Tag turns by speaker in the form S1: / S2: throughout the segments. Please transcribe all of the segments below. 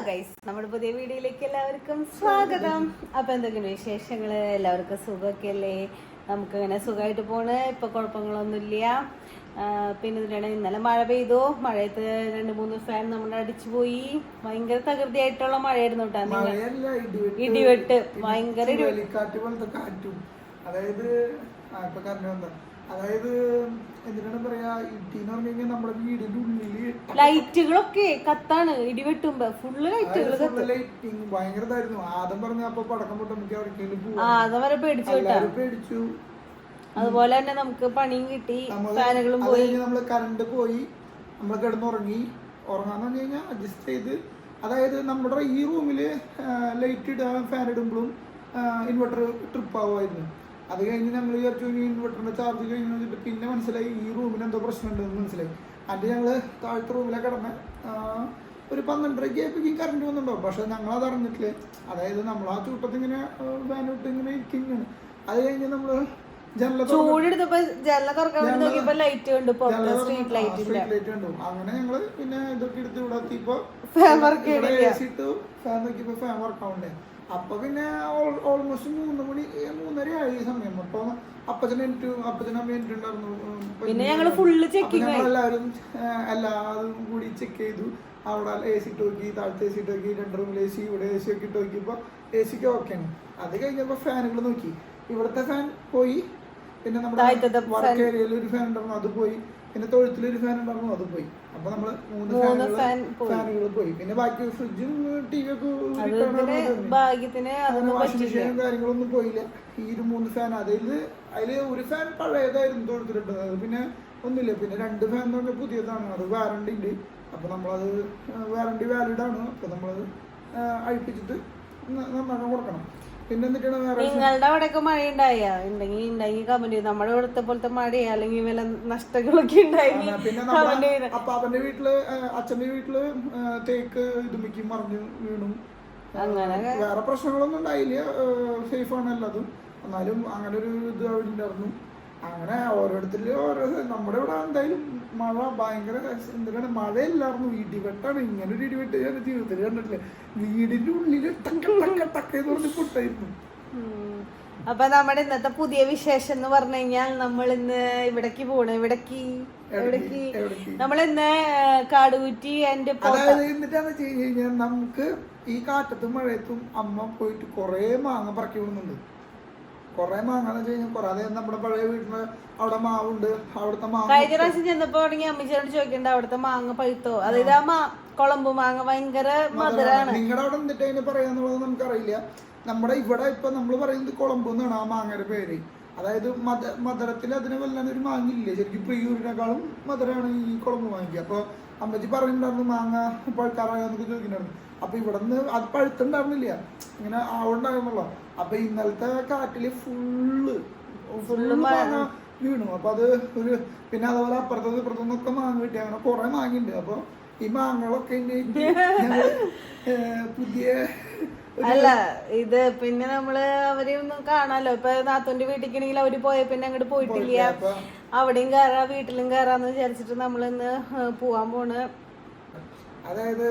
S1: Guys, നമ്മുടെ പുതിയ വീഡിയോയിലേക്ക് എല്ലാവർക്കും സ്വാഗതം. അപ്പൊ എന്തൊക്കെയാണ് വിശേഷങ്ങള്? എല്ലാവർക്കും സുഖമൊക്കെ അല്ലേ? നമുക്കങ്ങനെ സുഖമായിട്ട് പോണ്, ഇപ്പൊ കുഴപ്പങ്ങളൊന്നുമില്ല. പിന്നെ ഇതിനാണ് ഇന്നലെ മഴ പെയ്തു. മഴയത്ത് 2-3 ഫാൻ നമ്മുടെ അടിച്ചു പോയി. ഭയങ്കര തകൃതിയായിട്ടുള്ള മഴയായിരുന്നു കേട്ടോ. ഇടിവെട്ട്, ഭയങ്കര
S2: അതായത് എന്തിനാണ് പറയാ, ഇടിന്ന് പറഞ്ഞു കഴിഞ്ഞാൽ നമ്മുടെ വീടിന്റെ ഉള്ളില്
S1: ലൈറ്റുകളൊക്കെ കത്താണ്. ഇടിവെട്ടുമ്പോ ഫുള്ള് ലൈറ്റുകൾ
S2: ഭയങ്കര ഇതായിരുന്നു. ആദ്യം പറഞ്ഞ അപ്പൊ പടക്കം പൊട്ട നമുക്ക് എവിടേക്കെങ്കിലും
S1: ആദ്യം വരെ
S2: പേടിച്ചു.
S1: അതുപോലെ തന്നെ നമുക്ക് പണിയും കിട്ടി, ഫാനുകളും പോയി.
S2: നമ്മള് കറണ്ട് പോയി, നമ്മൾ കിടന്നുറങ്ങി. ഉറങ്ങാന്ന് പറഞ്ഞു കഴിഞ്ഞാൽ അഡ്ജസ്റ്റ് ചെയ്ത്, അതായത് നമ്മുടെ ഈ റൂമില് ലൈറ്റ് ഇടാൻ ഫാൻ ഇടുമ്പോഴും ഇൻവെർട്ടർ ട്രിപ്പ് ആവുമായിരുന്നു. അത് കഴിഞ്ഞ് ഞങ്ങൾ വിചാരിച്ചു ഇൻവെർട്ടറിന്റെ ചാർജ് കഴിഞ്ഞിട്ട് പിന്നെ മനസ്സിലായി ഈ റൂമിന് എന്തോ പ്രശ്നമുണ്ടെന്ന് മനസ്സിലായി. അതിന് ഞങ്ങള് താഴത്തെ റൂമിലെ കിടന്ന് ഒരു 12:30 ആയപ്പോഴേക്കും കറണ്ട് വന്നിട്ടുണ്ടാവും. പക്ഷെ ഞങ്ങളത് അറിഞ്ഞിട്ടില്ല. അതായത് നമ്മൾ ആ ചൂട്ടത്ത് ഇങ്ങനെ ഫാൻ ഇട്ട് ഇങ്ങനെ ഇരിക്കുന്നതാണ്. അത് കഴിഞ്ഞ് നമ്മള് അങ്ങനെ ഞങ്ങള് പിന്നെ ഇതൊക്കെ എടുത്ത് ഇവിടെ എത്തിയപ്പോ ഫാൻ നോക്കിയപ്പോ ഫാൻ വർക്കാവണ്ടേ. അപ്പൊ പിന്നെ ഓൾമോസ്റ്റ് 3 മണി 3:30 ആയി സമയം. അപ്പൊ അപ്പച്ചനമ്മ എനിക്കുണ്ടായിരുന്നു. ഞങ്ങളെല്ലാവരും എല്ലാതും കൂടി ചെക്ക് ചെയ്തു. അവിടെ AC ഇട്ട് നോക്കി, താഴത്തെ AC ഇട്ട് നോക്കി, 2 റൂമിൽ AC, ഇവിടെ AC ഒക്കെ ഇട്ട് നോക്കിയപ്പോ AC ഓക്കെയാണ്. അത് കഴിഞ്ഞപ്പോ ഫാനുകൾ നോക്കി. ഇവിടുത്തെ ഫാൻ പോയി, പിന്നെ നമ്മുടെ വർക്ക് ഏരിയയിൽ ഒരു ഫാൻ ഉണ്ടായിരുന്നു, അത് പോയി. പിന്നെ തൊഴുത്തിലൊരു ഫാൻ ഉണ്ടായിരുന്നു, അത് പോയി. അപ്പൊ നമ്മള് 3 ഫാനുകൾ പോയി. പിന്നെ ബാക്കി ഫ്രിഡ്ജും TV ഒക്കെ വാഷിംഗ് മെഷീനും കാര്യങ്ങളൊന്നും പോയില്ല. ഈ 3 ഫാൻ, അതില് ഒരു ഫാൻ പഴയതായിരുന്നു തൊഴുത്തിലിട്ടത്. പിന്നെ ഒന്നുമില്ല. പിന്നെ 2 ഫാൻ എന്ന് പറഞ്ഞാൽ പുതിയതാണ്, അത് വാറണ്ടി ഉണ്ട്. അപ്പൊ നമ്മളത് വാറണ്ടി വാലിഡ് ആണ്. അപ്പൊ നമ്മളത് അഴിപ്പിച്ചിട്ട് നന്നാക്കാൻ കൊടുക്കണം.
S1: നിങ്ങളുടെ അവിടെയൊക്കെ മഴ ഉണ്ടെങ്കിൽ കമന്റ് ചെയ്യും. നമ്മുടെ ഇവിടുത്തെ പോലത്തെ മഴയോ അല്ലെങ്കിൽ വല്ല നഷ്ടങ്ങളൊക്കെ ഉണ്ടായി.
S2: അപ്പാപ്പന്റെ വീട്ടില്, അച്ഛന്റെ വീട്ടില് തേക്ക് ഇതുമിക്കും മറിഞ്ഞു വീണു. അങ്ങനെ വേറെ പ്രശ്നങ്ങളൊന്നും ഉണ്ടായില്ല, സേഫ് ആണ് എല്ലാതും. എന്നാലും അങ്ങനെ ഒരു ഇത് അവിടെ ഉണ്ടായിരുന്നു. അങ്ങനെ ഓരോരുത്തരിലും ഓരോ. നമ്മുടെ ഇവിടെ എന്തായാലും മഴ ഭയങ്കര എന്തിനാണ്, മഴയില്ലായിരുന്നു, ഇടിവെട്ടാണ്. ഇങ്ങനെ ഒരു ഇടിവെട്ട് ഞാൻ ജീവിതത്തിൽ കണ്ടിട്ടില്ല. വീടിന്റെ ഉള്ളില് ടക്കെന്ന് പറഞ്ഞ് പൊട്ടായിരുന്നു.
S1: അപ്പൊ നമ്മുടെ ഇന്നത്തെ പുതിയ വിശേഷം എന്ന് പറഞ്ഞു കഴിഞ്ഞാൽ, നമ്മൾ ഇന്ന് ഇവിടേക്ക് പോണു. ഇവിടേക്ക് നമ്മളിന്ന് കാടുകുറ്റി എന്റെ
S2: എന്നിട്ടാന്ന് വെച്ച് കഴിഞ്ഞാൽ, നമുക്ക് ഈ കാറ്റത്തും മഴയത്തും അമ്മ പോയിട്ട് കൊറേ മാങ്ങ പറക്കി വിടുന്നുണ്ട്. കൊറേ മാങ്ങാന്ന് വെച്ച് കഴിഞ്ഞാൽ അതായത് നമ്മുടെ പഴയ വീട്ടില് അവിടെ മാവുണ്ട്. അവിടുത്തെ മാങ്ങ
S1: കഴിഞ്ഞ പ്രാവശ്യം ചെന്നപ്പോ അമ്മച്ചോട് ചോദിക്കണ്ട അവിടുത്തെ മാങ്ങ പഴുത്തോ. അതായത് ആ കൊളമ്പ് മാങ്ങ ഭയങ്കര മധുരാണ്.
S2: നിങ്ങളുടെ അവിടെ എന്നിട്ട് അതിന് പറയാന്നുള്ളത് നമുക്കറിയില്ല. നമ്മുടെ ഇവിടെ ഇപ്പൊ നമ്മൾ പറയുന്നത് കൊളമ്പ് എന്നാണ് ആ മാങ്ങയുടെ പേര്. അതായത് മധുരത്തിൽ അതിന് വല്ലാണ്ട് ഒരു മാങ്ങ ഇല്ല. ശരിക്കും പ്രിയൂരിനേക്കാളും മധുരമാണ് ഈ കൊളമ്പ് മാങ്ങ. അപ്പൊ അമ്മച്ചി പറയുന്നുണ്ടായിരുന്നു മാങ്ങ പഴുക്കാറായെന്നൊക്കെ ചോദിക്കുന്നുണ്ടായിരുന്നു. അപ്പൊ ഇവിടുന്ന് അത് പഴുത്തുണ്ടായിരുന്നില്ല, ഇങ്ങനെ ആവുണ്ടായിരുന്നല്ലോ. അപ്പൊ ഇന്നലത്തെ കാറ്റില് ഫുള്ള് മാങ്ങ വീണു. അപ്പൊ അത് ഒരു പിന്നെ അതുപോലെ അപ്പുറത്തുനിന്നൊക്കെ മാങ്ങ കിട്ടി. അങ്ങനെ കുറെ മാങ്ങയുണ്ട്. അപ്പൊ ഈ മാങ്ങകളൊക്കെ പുതിയ
S1: അല്ല ഇത് പിന്നെ നമ്മള് അവരെ ഒന്നും കാണാലോ. ഇപ്പൊ നാത്തൂന്റെ വീട്ടിലേക്കാണെങ്കിൽ അവര് പോയ പിന്നെ അങ്ങോട്ട് പോയിട്ടില്ല. അവിടെയും കയറാ വീട്ടിലും കയറാന്ന് വിചാരിച്ചിട്ട് നമ്മളിന്ന് പോവാൻ പോണ്.
S2: അതായത്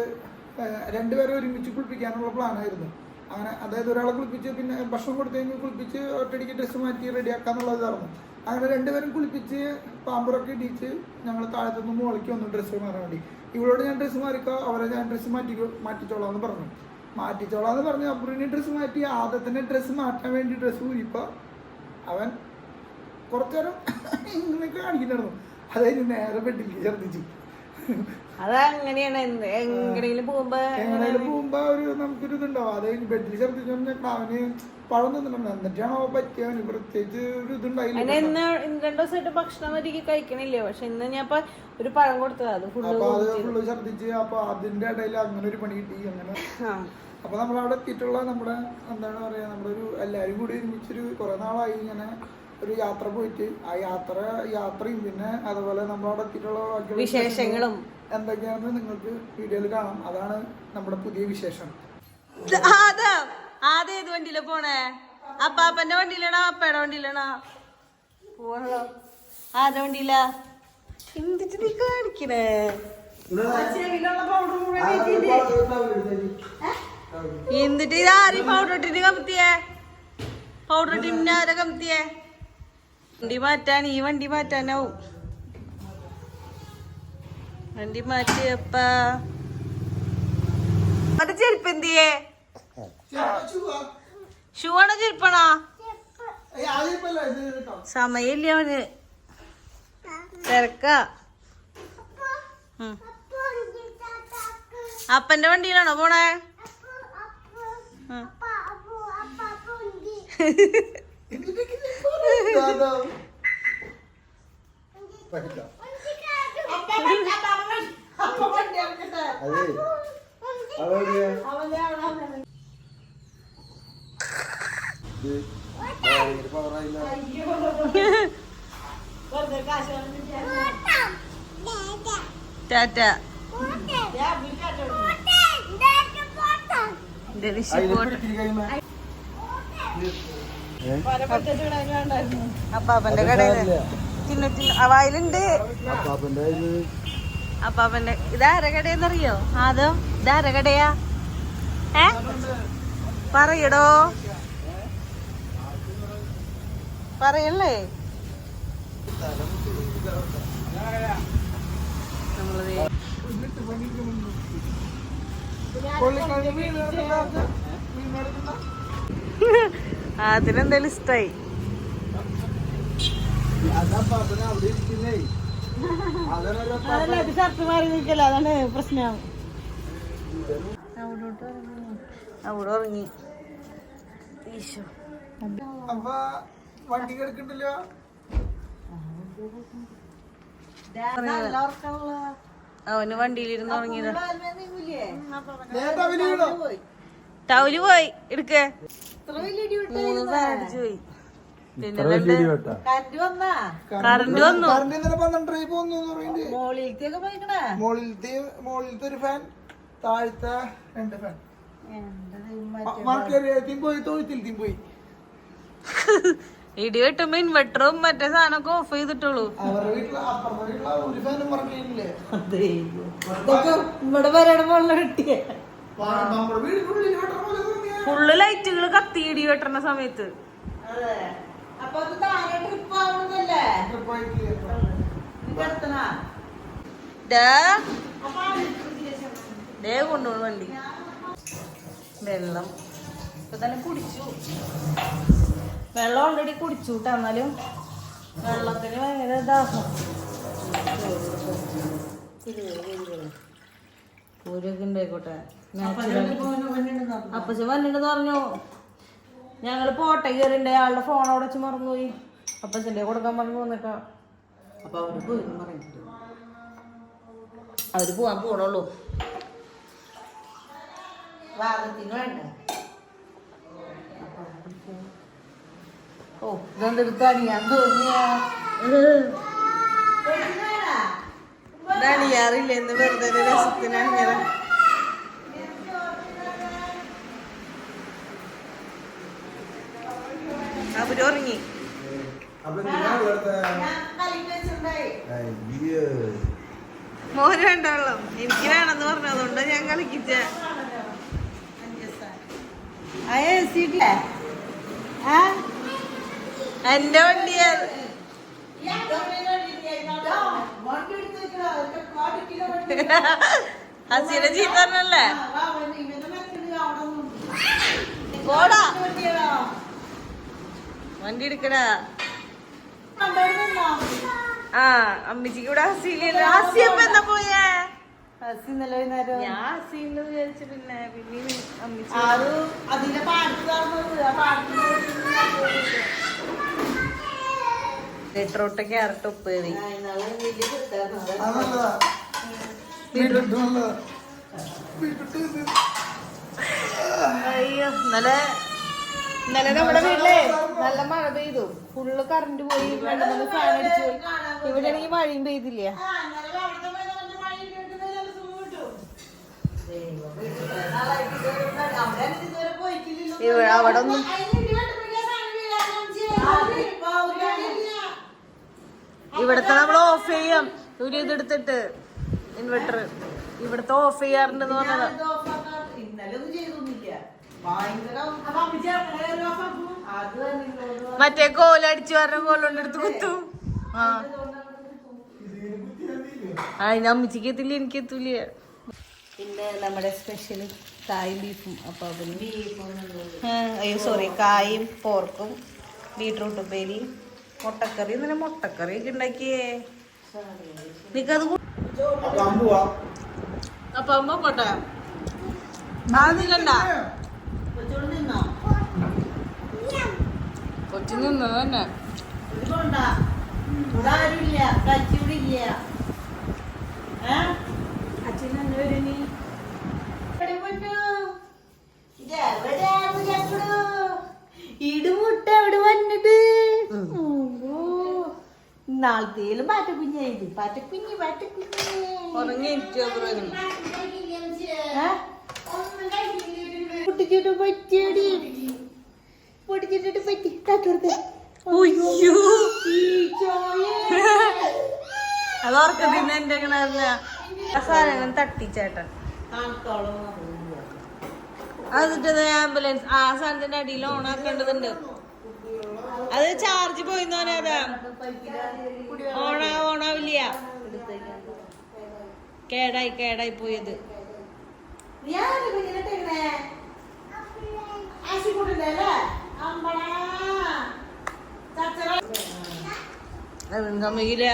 S2: 2 പേരെ ഒരുമിച്ച് കുളിപ്പിക്കാനുള്ള പ്ലാനായിരുന്നു. അങ്ങനെ അതായത് ഒരാളെ കുളിപ്പിച്ച് പിന്നെ ഭക്ഷണം കൊടുത്തു കഴിഞ്ഞ് കുളിപ്പിച്ച് ഒറ്റയടിക്ക് ഡ്രസ്സ് മാറ്റി റെഡിയാക്കാന്നുള്ളതായിരുന്നു. അങ്ങനെ 2 പേരും കുളിപ്പിച്ച് പാമ്പറൊക്കെ ഇടിച്ച് ഞങ്ങൾ താഴത്തുനിന്ന് മുകളിലേക്ക് വന്നു ഡ്രസ്സ് മാറാൻ വേണ്ടി. ഇവളോട് ഞാൻ ഡ്രസ്സ് മാറിക്കോ, അവരെ ഞാൻ ഡ്രസ്സ് മാറ്റിച്ചോളാന്ന് പറഞ്ഞു. അപ്പുറം ഡ്രസ്സ് മാറ്റി. ആദ്യത്തിന്റെ ഡ്രസ്സ് മാറ്റാൻ വേണ്ടി ഡ്രസ്സ് ഊരിപ്പോ അവൻ കുറച്ചേരം ഇങ്ങനെയൊക്കെ കാണിക്കുന്നുണ്ടായിരുന്നു. അതായത് നേരെ പെട്ടില്ല ഛർദിച്ചു.
S1: അതങ്ങനെയാണ്. എങ്ങനെയും പോകുമ്പോ
S2: ഒരു നമുക്കൊരു ഇതുണ്ടാവും. അതായത് ബെഡിൽ ഛർദിച്ചു അവന് പഴം തന്നിട്ടുണ്ടോ, എന്നിട്ടാണോ പറ്റിയ അവന് പ്രത്യേകിച്ച് ഒരു ഇതുണ്ടായില്ല.
S1: 2 ദിവസമായിട്ട് ഭക്ഷണം വരിക കഴിക്കണില്ലേ. പക്ഷെ ഇന്ന് ഞാൻ ഒരു പഴം കൊടുത്തത് അത്
S2: ഫുള്ള് ഛർദിച്ച്. അപ്പൊ അതിന്റെ ഇടയിൽ അങ്ങനെ ഒരു പണി കിട്ടി. അങ്ങനെ അപ്പൊ നമ്മളവിടെ എത്തിയിട്ടുള്ള നമ്മുടെ എന്താണ് പറയാ, നമ്മുടെ ഒരു എല്ലാരും കൂടി ഒരുമിച്ചൊരു കുറെ നാളായി ഇങ്ങനെ ഒരു യാത്ര പോയിട്ട്. ആ യാത്രയും പിന്നെ അതുപോലെ നമ്മളവിടെ എത്തിയിട്ടുള്ള
S1: വിശേഷങ്ങളും
S2: എന്തൊക്കെയാണെന്ന് നിങ്ങൾക്ക് വീഡിയോയിൽ കാണാം. അതാണ് നമ്മുടെ പുതിയ വിശേഷം.
S1: ആദ്യം ഏത് വണ്ടിയില പോണേ? അപ്പാപ്പന്റെ വണ്ടിയിലാണോ അപ്പയുടെ വണ്ടിയിലാണോ പോണല്ലോ? ആരുടെ വണ്ടിയില? എന്തിട്ട് നീ കാണിക്കണേ? എന്നിട്ട് ഇതാരും പൗഡർ ഇട്ടിട്ട് കമത്തിയേ? പൗഡർ ഇട്ടിട്ട് ആരെ കമത്തിയേ? വണ്ടി മാറ്റാൻ, ഈ വണ്ടി മാറ്റാനാവും. വണ്ടി മാറ്റിയപ്പ മറ്റേ ചെരുപ്പ് എന്തിയേ? ഷൂ ആണോ ചെരുപ്പാണോ? സമയമില്ല അവന്, തിരക്കാ. അപ്പന്റെ വണ്ടിയിലാണോ പോണേ? ടാറ്റ. അപ്പാപ്പന്റെ കടയില് വായിലുണ്ട്. അപ്പാപ്പന്റെ ഇതാര കടയെന്നറിയോ? ആദ്യം ഇതാര കടയാ? പറയടോ, പറയല്ലേ? അതിനെന്തായാലും ഇഷ്ടായി. ഷർട്ട് മാറി നിൽക്കല്ല, അതാണ് പ്രശ്നം. അവിടെ ഉറങ്ങി. ഈശോ,
S2: അപ്പൊ വണ്ടി കിടക്കണ്ടല്ലോ.
S1: അവന് വണ്ടിയിലിരുന്ന് ഉറങ്ങിയതാ.
S2: പോയി
S1: ടൗല് പോയി എടുക്കേ 3 സാധനം അടിച്ചു പോയി. പിന്നെ കറണ്ട് വന്നു.
S2: മോളിലത്തെ ഒരു ഫാൻ, താഴത്തെ 2 ഫാൻ. പോയി തൊഴുത്തിൽ പോയി.
S1: ഇടി വെട്ടുമ്പോ ഇൻവെർട്ടറും മറ്റേ സാധനമൊക്കെ ഓഫ് ചെയ്തിട്ടുള്ളൂ.
S2: അവരുടെ വീട്ടില് അപ്പുറത്തെ വീട്ടിലെ ഒരു ഫാനും പറഞ്ഞില്ലേ?
S1: ഇവിടെ വരണം വെള്ളം കിട്ടിയ
S2: നമ്മുടെ വീടിനുള്ളിൽ
S1: ഫുള്ള് ലൈറ്റുകൾ കത്തി ഇടി വെട്ടണ സമയത്ത്. കൊണ്ടുപോകും വണ്ടി. വെള്ളം ഇപ്പൊ തന്നെ കുടിച്ചു. വെള്ളം ഓൾറെഡി കുടിച്ചു കേട്ടോ. എന്നാലും വെള്ളത്തിന് ഭയങ്കര ദാഹം. പൂരൊക്കെ ഉണ്ടായിക്കോട്ടെ. അപ്പച്ചൻ വന്നിട്ടെന്ന് പറഞ്ഞു. ഞങ്ങള് പോട്ടെ കയറിണ്ടേ. ആളുടെ ഫോൺ അവിടെ വെച്ച് മറന്നുപോയി. അപ്പച്ചൻ്റെ കൊടുക്കാൻ പറഞ്ഞു പോന്നേക്കാം. അപ്പൊ അവര് പോയി പറഞ്ഞിട്ട് അവര് പോവാൻ പോണുള്ളൂ. വാദത്തിന് വേണ്ട. ഓ, ഇതെന്തെടുത്താണ് ഞാൻ തോന്നിയ അണിയാറില്ല എന്ന് വെറുതെ രസത്തിനാണ് ഞാൻ. അവര് ഉറങ്ങി. മോന് വേണ്ട വെള്ളം, എനിക്ക് വേണമെന്ന് പറഞ്ഞു. അതുകൊണ്ട് ഞാൻ കളിക്കിച്ച. എന്റെ വണ്ടിയാ. ഹസീന ചീത്ത പറഞ്ഞല്ലേ? പോടാ, വണ്ടി എടുക്കടാ. ആ, അമ്മച്ചിക്ക് ഇവിടെ ഹസീലല്ലോ. ഹസിയപ്പ എന്താ പോയേ? ഹസി ഇന്നലെ വൈകുന്നേരം ഞാൻ ഹസീന്ന് വിചാരിച്ചു. പിന്നെ അമ്മച്ചി അതിന്റെ ലിറ്ററോട്ട ക്യാരറ്റ് ഉപ്പേറി. അയ്യോ, ഇന്നലെ നമ്മുടെ വീട്ടിലെ നല്ല മഴ പെയ്തു. ഫുള്ള് കറണ്ട് പോയി. 2-3 ഫാൻ അടിച്ചു പോയി. ഇവിടെ ആണെങ്കിൽ മഴയും പെയ്തില്ല. അവിടെ ഒന്നും ഇവിടത്തെ നമ്മൾ ഓഫ് ചെയ്യാം. ഒരു ഇതെടുത്തിട്ട് ഇൻവെർട്ടർ ഇവിടുത്തെ ഓഫ് ചെയ്യാറുണ്ടെന്ന് പറഞ്ഞതാ.
S3: ഇന്നലെ ഒന്നും ചെയ്തൊന്നുമില്ല.
S1: മറ്റേ കോലടിച്ചു പറഞ്ഞ കോലുണ്ടെടുത്ത് കുത്തും. ആ അതിന് അമ്മച്ചിക്ക് എത്തില്ല, എനിക്ക് എത്തൂല. പിന്നെ നമ്മുടെ സ്പെഷ്യൽ കായും ബീഫും. അപ്പൊ അയ്യോ സോറി, കായും പോർക്കും ബീട്രൂട്ട് ഉപ്പേരിയും മുട്ടക്കറി. ഇന്നലെ മുട്ടക്കറി ഒക്കെ ഉണ്ടാക്കിയേ. നിക്കത് അപ്പൊ അമ്മ പോട്ടെ. ആദ്യണ്ട കൊച്ചു നിന്നു തന്നെ.
S3: ഇടുമുട്ട അവിടെ വന്നിട്ട് നാളത്തേലും പാറ്റക്കുഞ്ഞായത്. പാറ്റക്കുഞ്ഞ് പൊട്ടിച്ചിട്ട് പറ്റിയടി, പൊട്ടിച്ചിട്ട് പറ്റി തട്ടുകൊടുത്ത്.
S1: അതോർക്കത്തിന് എന്റെ സാധനം തട്ടിച്ചേട്ടൻ. അതിട്ട് ആംബുലൻസ് ആ സാധനത്തിന്റെ അടിയിൽ ഓണാക്കേണ്ടതുണ്ട്. അത് ചാർജ് പോയിന്നോനെ. അതാ ഓണാവില്ല, കേടായി പോയത്. സമ്മതിക്കില്ല.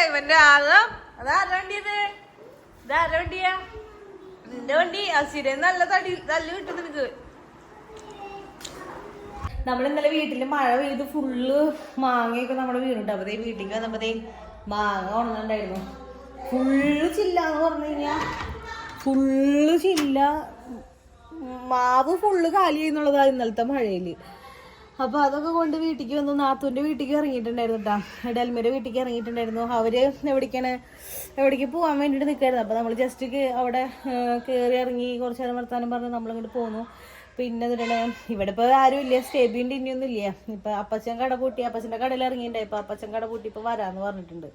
S1: ഇവന്റെ ആകം അതാരുടെ വണ്ടിയത്? ഇതാരുടെ വണ്ടിയാ? നിന്റെ വണ്ടി. അസിരെ നല്ല തല്ല് കിട്ടും നിനക്ക്. നമ്മളിന്നലെ വീട്ടില് മഴ പെയ്ത് ഫുള്ള് മാങ്ങയൊക്കെ നമ്മുടെ വീണിട്ട്. അപ്പതേ വീട്ടിലേക്ക് വന്നപ്പോഴത്തേ മാങ്ങ ഉണങ്ങണ്ടായിരുന്നു. ഫുള്ള് ചില്ലാന്ന് പറഞ്ഞു കഴിഞ്ഞാ ഫുള്ള് ചില്ല. മാവ് ഫുള്ള് കാലി ചെയ്യുന്നുള്ളതാ ഇന്നലത്തെ മഴയില്. അപ്പൊ അതൊക്കെ കൊണ്ട് വീട്ടിലേക്ക് വന്നു. നാത്തൂന്റെ വീട്ടിലേക്ക് ഇറങ്ങിയിട്ടുണ്ടായിരുന്നു കേട്ടാ. ഡൽമയുടെ വീട്ടിലേക്ക് ഇറങ്ങിയിട്ടുണ്ടായിരുന്നു. അവര് എവിടേക്ക് പോകാൻ വേണ്ടിട്ട് നിൽക്കായിരുന്നു. അപ്പൊ നമ്മൾ ജസ്റ്റ് അവിടെ കയറി ഇറങ്ങി കുറച്ച് നേരം വർത്താനം പറഞ്ഞ് നമ്മളിങ്ങോട്ട് പോന്നു. പിന്നെ ഇവിടെ ഇപ്പൊ ആരും ഇല്ല, സ്റ്റേബിന്റെ ഇനിയൊന്നും ഇല്ല. ഇപ്പൊ അപ്പച്ചൻ കട പൂട്ടി, അപ്പച്ചന്റെ കടയിൽ ഇറങ്ങിയിട്ടുണ്ടായി. ഇപ്പൊ അപ്പച്ചൻ കട പൂട്ടി ഇപ്പൊ വരാന്ന് പറഞ്ഞിട്ടുണ്ട്.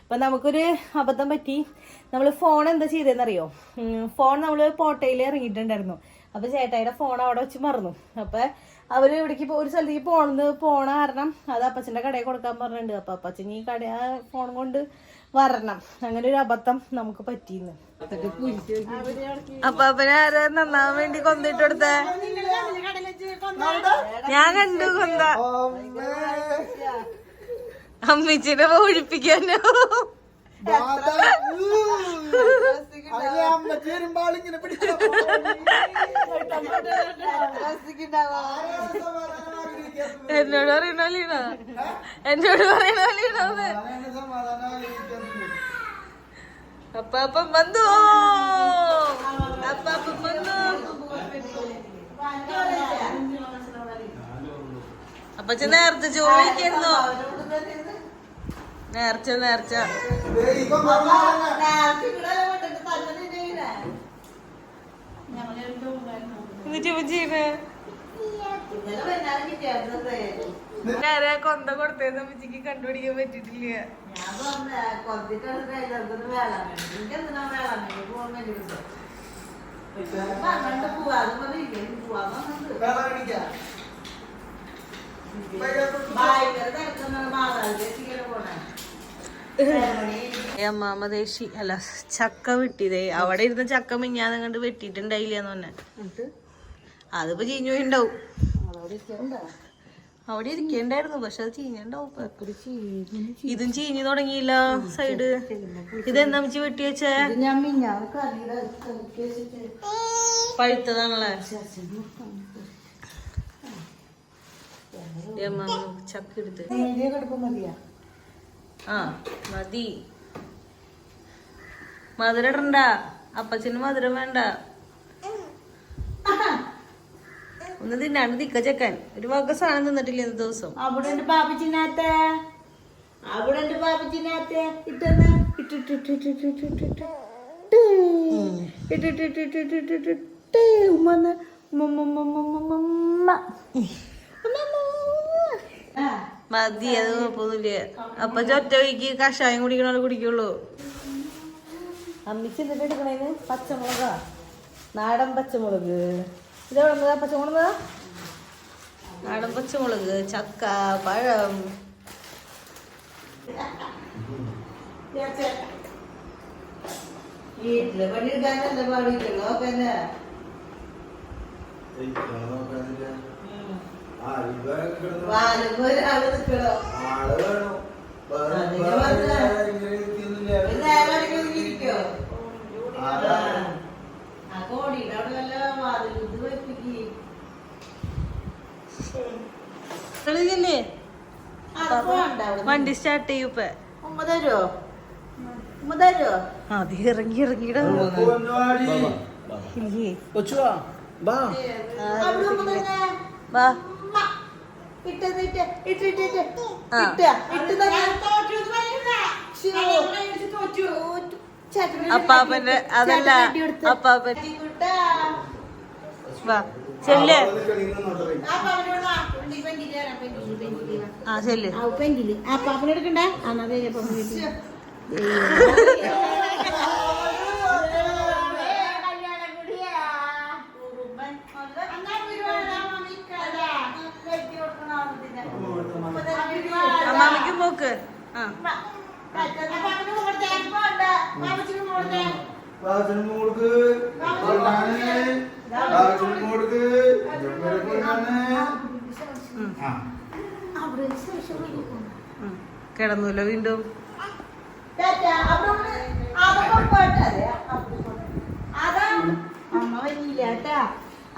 S1: അപ്പൊ നമുക്കൊരു അബദ്ധം പറ്റി. നമ്മൾ ഫോൺ എന്താ ചെയ്തതെന്നറിയോ? ഫോൺ നമ്മള് പോട്ടയിൽ ഇറങ്ങിയിട്ടുണ്ടായിരുന്നു. അപ്പൊ ചേട്ടായിയുടെ ഫോൺ അവിടെ വെച്ച് മറന്നു. അപ്പൊ അവര് ഇവിടേക്ക് ഒരു സ്ഥലത്തേക്ക് പോണ കാരണം അത് അപ്പച്ചന്റെ കടയിൽ കൊടുക്കാൻ പറഞ്ഞിട്ടുണ്ട്. അപ്പൊ അപ്പച്ചൻ ഈ ഫോൺ കൊണ്ട് വരണം. അങ്ങനെ ഒരു അബദ്ധം നമുക്ക് പറ്റിന്ന്. അപ്പൊ അവനാരെ നന്നാവാൻ വേണ്ടി കൊന്നിട്ട് കൊടുത്ത ഞാൻ കണ്ടു. കൊന്ത അമ്മിച്ചിനെ ഒഴിപ്പിക്കാനോ എന്നോട് പറയണോ അപ്പാപ്പം വന്നു. അപ്പച്ച നേരത്തെ ചോദിക്കുന്നു. നേർച്ച കൊന്ത കൊടുത്തേന്ന് അമ്മച്ചിക്ക് കണ്ടുപിടിക്കാൻ പറ്റിട്ടില്ല. അമ്മാമ ദേശി അല്ല ചക്ക വെട്ടിയതേ. അവിടെ ഇരുന്ന ചക്ക മിഞ്ഞാന്ന് കണ്ട് വെട്ടിട്ടുണ്ടായില്ലെന്ന് പറഞ്ഞ. അതിപ്പോ ചീഞ്ഞു പോയിണ്ടാവും. അവിടെ ഇരിക്കണ്ടായിരുന്നു, പക്ഷെ അത് ചീഞ്ഞുണ്ടാവും. ഇതും ചീഞ്ഞു തുടങ്ങിയില്ല സൈഡ്. ഇതെന്താ അമ്മച്ചി വെട്ടി വെച്ചേ? പഴുത്തതാണല്ലേ? ചക്ക എടുത്ത് ആ മതി. മധുരം ഇടണ്ട, അപ്പച്ചന് മധുരം വേണ്ട. ഒന്ന് തിന്നാണ്ട് തിക്ക ചെക്കൻ ഒരു വക സാധനം തിന്നിട്ടില്ല ഇന്ന് ദിവസം.
S3: അവിടെ പാപ്പച്ചിനകത്ത് ഇട്ടെന്ന്
S1: മതി, അത് കുഴപ്പമൊന്നുമില്ല. അപ്പൊ ഒറ്റ വഴിക്ക് കഷായം കുടിക്കണ കുടിക്കുള്ളൂ. അമ്മിച്ച് എന്തിട്ട് എടുക്കണേന്ന്? പച്ചമുളകാ, നാടൻ പച്ചമുളക്. ഇതെവിടെ പച്ചമുളക്? നാടൻ പച്ചമുളക്, ചക്ക, പഴം. വീട്ടില് പണിയെടുക്കാനല്ല പാടിയിട്ടുള്ളൂ. പിന്നെ ഒരാള് നിൽക്കണോ? കോടിയുടെ അവിടെ വല്ല വാതിൽ വെപ്പിക്കേ. വണ്ടി സ്റ്റാർട്ട് ചെയ്യും ഇപ്പൊ.
S3: ഉമ്മതരോ ഉമ്മതരോ
S1: അത് ഇറങ്ങി ഇറങ്ങിയിട ഇല്ലേ? വാ അപ്പാപ്പന്റെ അതല്ല അപ്പാപ്പൻ. വാ ചെല്ലേ. ആ ചെല്ല്.
S3: പെങ്കില് ആ പാപ്പന എടുക്കണ്ടേ?
S1: അമ്മാമിക്കും പോക്ക്. ആ കിടന്നൂല്ലോ വീണ്ടും.
S3: അമ്മ വന്നില്ല കേട്ടാ,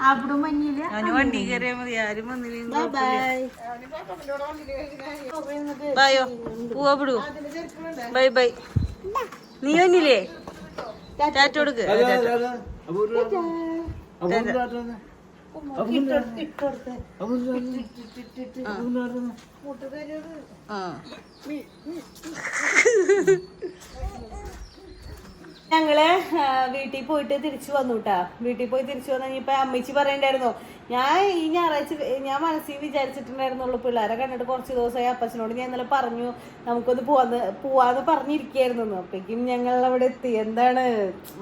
S3: അവിടെ മഞ്ഞില്ല.
S1: അവന് വണ്ടി കയറിയാ മതി, ആരും വന്നില്ല.
S3: ബൈ
S1: ബയോ പോവാ വിടൂ. Bye bye. നീ വന്നില്ലേ? ടാറ്റ കൊടുക്ക്. ഞങ്ങള് വീട്ടിൽ പോയിട്ട് തിരിച്ചു വന്നു കേട്ടാ. വീട്ടിൽ പോയി തിരിച്ചു വന്നു കഴിഞ്ഞപ്പോ അമ്മച്ചി പറയണ്ടായിരുന്നു, ഞാൻ ഈ ഞായറാഴ്ച ഞാൻ മനസ്സിൽ വിചാരിച്ചിട്ടുണ്ടായിരുന്നുള്ളൂ, പിള്ളേരെ കണ്ടിട്ട് കുറച്ച് ദിവസമായി. അപ്പച്ചനോട് ഞാൻ ഇന്നലെ പറഞ്ഞു നമുക്കൊന്ന് പോവാന്ന് പറഞ്ഞിരിക്കായിരുന്നു. അപ്പേക്കും ഞങ്ങൾ അവിടെ എത്തി. എന്താണ്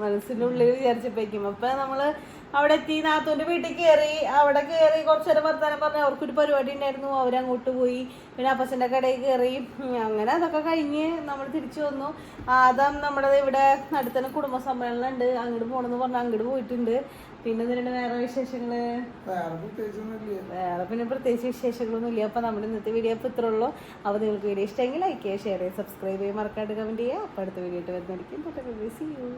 S1: മനസ്സിന്റെ ഉള്ളിൽ വിചാരിച്ചപ്പോഴേക്കും. അപ്പൊ നമ്മള് അവിടെ എത്തി. നാത്തൂന്റെ വീട്ടിൽ കയറി. അവിടെ കയറി കുറച്ചു നേരം വർത്താനം പറഞ്ഞു. അവർക്കൊരു പരിപാടി ഉണ്ടായിരുന്നു, അവരങ്ങോട്ട് പോയി. പിന്നെ അപ്പച്ചന്റെ കടയിൽ കയറി. അങ്ങനെ അതൊക്കെ കഴിഞ്ഞ് നമ്മൾ തിരിച്ചു വന്നു. ആദം നമ്മുടെ ഇവിടെ അടുത്തന്നെ കുടുംബ സമ്മേളനം ഉണ്ട്, അങ്ങോട്ട് പോണെന്ന് പറഞ്ഞാൽ അങ്ങോട്ട് പോയിട്ടുണ്ട്. പിന്നെ ഇതിന്റെ വേറെ വിശേഷങ്ങള് വേറെ പിന്നെ പ്രത്യേകിച്ച് വിശേഷങ്ങളൊന്നും ഇല്ല. അപ്പൊ നമ്മുടെ ഇന്നത്തെ വീഡിയോ ഇപ്പൊ ഇത്രേ ഉള്ളൂ. അപ്പൊ നിങ്ങൾക്ക് വീഡിയോ ഇഷ്ടമെങ്കിൽ ലൈക്ക് ചെയ്യുക, ഷെയർ ചെയ്യുക, സബ്സ്ക്രൈബ് ചെയ്യുക, മറക്കാണ്ട് കമന്റ് ചെയ്യുക. അപ്പൊ അടുത്ത വീഡിയോ ആയിട്ട് വരുന്നതായിരിക്കും. See U.